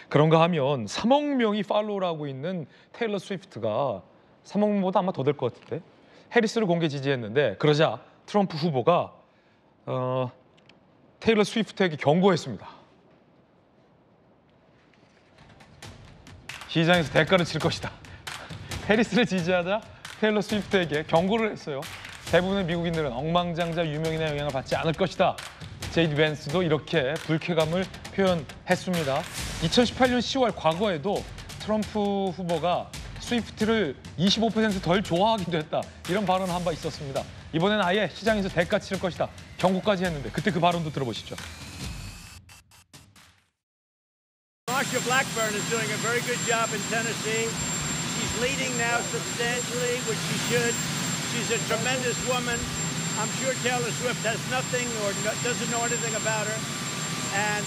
그런가 하면 3억 명이 팔로우를 하고 있는 테일러 스위프트가 3억 명보다 아마 더 될 것 같은데 해리스를 공개 지지했는데 그러자 트럼프 후보가 테일러 스위프트에게 경고했습니다. 시장에서 대가를 칠 것이다. 해리스를 지지하자 테일러 스위프트에게 경고를 했어요. 대부분의 미국인들은 억만장자 유명인의 영향을 받지 않을 것이다. 제이디 벤스도 이렇게 불쾌감을 표현했습니다. 2018년 10월 과거에도 트럼프 후보가 스위프트를 25%덜 좋아하기도 했다. 이런 발언을 한 바 있었습니다. 이번엔 아예 시장에서 대가 치를 것이다. 경고까지 했는데 그때 그 발언도 들어보시죠. Marsha Blackburn is doing a very good job in Tennessee. She's leading now substantially, which she should. She's a tremendous woman. I'm sure Taylor Swift has nothing or doesn't know anything about her. And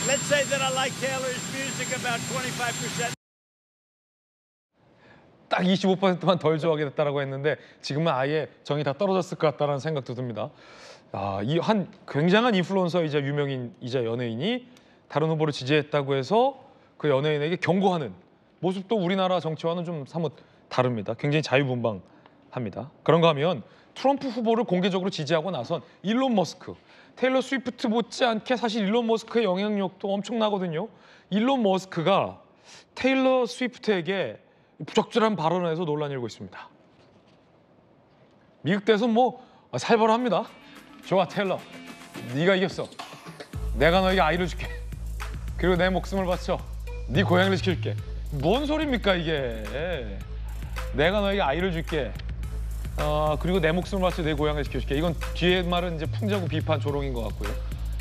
let's say that I like Taylor's music about 25%. 딱 25%만 덜 좋아하게 됐다라고 했는데 지금은 아예 정이 다 떨어졌을 것 같다는 생각도 듭니다. 이 한 굉장한 인플루언서이자 유명인이자 연예인이 다른 후보를 지지했다고 해서 그 연예인에게 경고하는 모습도 우리나라 정치와는 좀 사뭇 다릅니다. 굉장히 자유분방합니다. 그런가 하면 트럼프 후보를 공개적으로 지지하고 나선 일론 머스크, 테일러 스위프트 못지않게 사실 일론 머스크의 영향력도 엄청나거든요. 일론 머스크가 테일러 스위프트에게 부적절한 발언을 해서 논란이 일고 있습니다. 미국 대선 뭐 살벌합니다. 좋아 테일러, 네가 이겼어. 내가 너에게 아이를 줄게. 그리고 내 목숨을 바쳐 네 고향을 지킬게. 뭔 소리입니까 이게. 내가 너에게 아이를 줄게. 그리고 내 목숨을 바쳐 내 고향을 지켜줄게. 이건 뒤에 말은 이제 풍자고 비판 조롱인 것 같고요.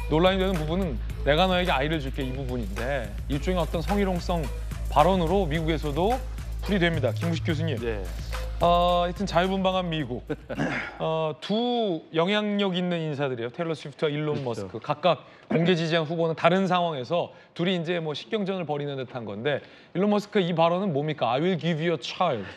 논란이 되는 부분은 내가 너에게 아이를 줄게 이 부분인데 일종의 어떤 성희롱성 발언으로 미국에서도 풀이됩니다. 김무식 교수님. 네. 하여튼 자유분방한 미국. 두 영향력 있는 인사들이에요. 테일러 스위프트와 일론 그렇죠. 머스크. 각각 공개 지지한 후보는 다른 상황에서 둘이 이제 뭐 식경전을 벌이는 듯한 건데 일론 머스크 이 발언은 뭡니까? I will give you a child.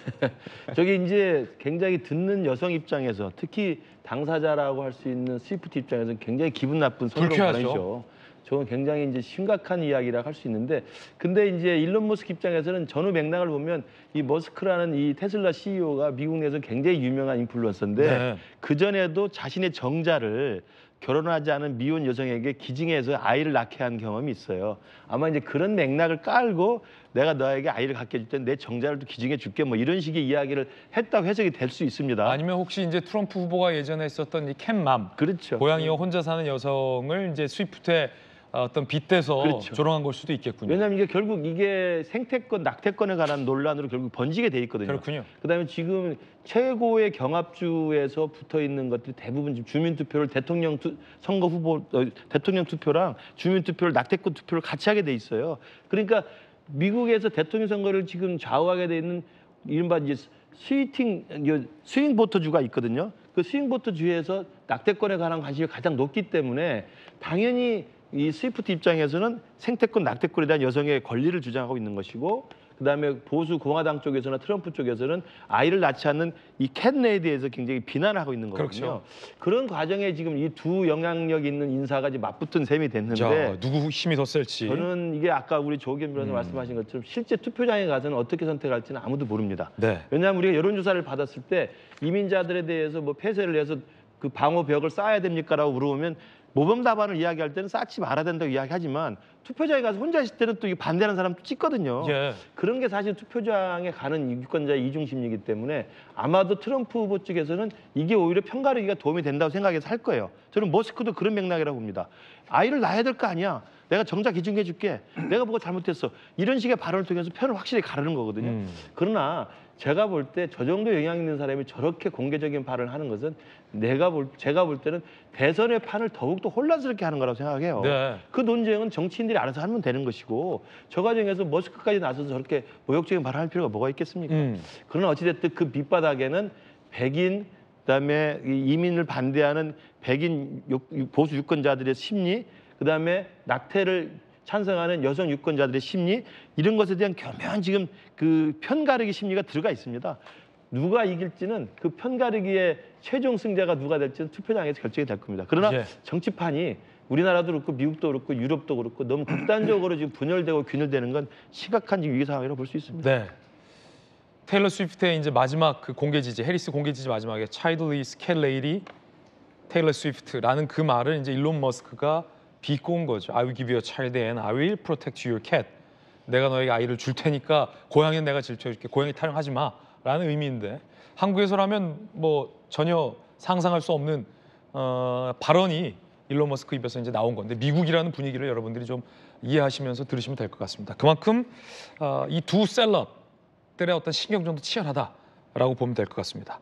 저게 이제 굉장히 듣는 여성 입장에서 특히 당사자라고 할 수 있는 스위프트 입장에서는 굉장히 기분 나쁜 성희롱 발언이죠. 저건 굉장히 이제 심각한 이야기라 할 수 있는데, 근데 이제 일론 머스크 입장에서는 전후 맥락을 보면 이 머스크라는 이 테슬라 CEO가 미국 내에서 굉장히 유명한 인플루언서인데 네. 그 전에도 자신의 정자를 결혼하지 않은 미혼 여성에게 기증해서 아이를 낳게 한 경험이 있어요. 아마 이제 그런 맥락을 깔고 내가 너에게 아이를 갖게 해줄 때 내 정자를 또 기증해 줄게 뭐 이런 식의 이야기를 했다고 해석이 될 수 있습니다. 아니면 혹시 이제 트럼프 후보가 예전에 했었던 이 캣맘. 그렇죠. 고양이와 혼자 사는 여성을 이제 스위프트에 어떤 빗대서 그렇죠. 조롱한 걸 수도 있겠군요. 왜냐하면 이게 결국 이게 생태권, 낙태권에 관한 논란으로 결국 번지게 돼 있거든요. 그렇군요. 그다음에 지금 최고의 경합주에서 붙어 있는 것들이 대부분 지금 주민투표를 선거 후보 대통령 투표랑 주민투표를 낙태권 투표를 같이 하게 돼 있어요. 그러니까 미국에서 대통령 선거를 지금 좌우하게 돼 있는 이른바 이제 스윙 보터주가 있거든요. 그 스윙 보터주에서 낙태권에 관한 관심이 가장 높기 때문에 당연히 이 스위프트 입장에서는 생태권, 낙태권에 대한 여성의 권리를 주장하고 있는 것이고, 그다음에 보수 공화당 쪽에서나 트럼프 쪽에서는 아이를 낳지 않는 이 캣네에 대해서 굉장히 비난하고 있는 거거든요. 그렇죠. 그런 과정에 지금 이 두 영향력 있는 인사가 지금 맞붙은 셈이 됐는데, 자, 누구 힘이 더 셀지. 저는 이게 아까 우리 조기현 변호사 말씀하신 것처럼 실제 투표장에 가서는 어떻게 선택할지는 아무도 모릅니다. 네. 왜냐하면 우리가 여론조사를 받았을 때 이민자들에 대해서 뭐 폐쇄를 해서 그 방호벽을 쌓아야 됩니까라고 물어보면 모범 답안을 이야기할 때는 쌓지 말아야 된다고 이야기하지만 투표장에 가서 혼자 있을 때는 또 이게 반대하는 사람도 찍거든요. 예. 그런 게 사실 투표장에 가는 유권자의 이중심리이기 때문에 아마도 트럼프 후보 측에서는 이게 오히려 편가르기가 도움이 된다고 생각해서 할 거예요. 저는 머스크도 그런 맥락이라고 봅니다. 아이를 낳아야 될 거 아니야. 내가 정자 기증해 줄게. 내가 뭐가 잘못했어. 이런 식의 발언을 통해서 편을 확실히 가르는 거거든요. 그러나 제가 볼 때 저 정도 영향 있는 사람이 저렇게 공개적인 발언을 하는 것은 제가 볼 때는 대선의 판을 더욱더 혼란스럽게 하는 거라고 생각해요. 네. 그 논쟁은 정치인들이 알아서 하면 되는 것이고 저 과정에서 머스크까지 나서서 저렇게 모욕적인 발언을 할 필요가 뭐가 있겠습니까? 그러나 어찌됐든 그 밑바닥에는 백인, 그다음에 이민을 반대하는 백인 보수 유권자들의 심리, 그다음에 낙태를 찬성하는 여성 유권자들의 심리, 이런 것에 대한 교묘한 지금 그 편가르기 심리가 들어가 있습니다. 누가 이길지는 그 편가르기의 최종 승자가 누가 될지는 투표장에서 결정이 될 겁니다. 그러나 예. 정치판이 우리나라도 그렇고 미국도 그렇고 유럽도 그렇고 너무 극단적으로 지금 분열되고 균열되는 건 심각한 지금 위기 상황이라고 볼 수 있습니다. 네. 테일러 스위프트의 이제 마지막 그 공개 지지, 해리스 공개 지지 마지막에 Childly Scat Lady 테일러 스위프트라는 그 말을 이제 일론 머스크가 비꼬은 거죠. I will give you a child and I will protect your cat. 내가 너에게 아이를 줄 테니까 고양이는 내가 질투해줄게. 고양이 타령하지 마라는 의미인데 한국에서라면 뭐 전혀 상상할 수 없는 발언이 일론 머스크 입에서 이제 나온 건데 미국이라는 분위기를 여러분들이 좀 이해하시면서 들으시면 될 것 같습니다. 그만큼 이 두 셀럽들의 어떤 신경전도 치열하다라고 보면 될 것 같습니다.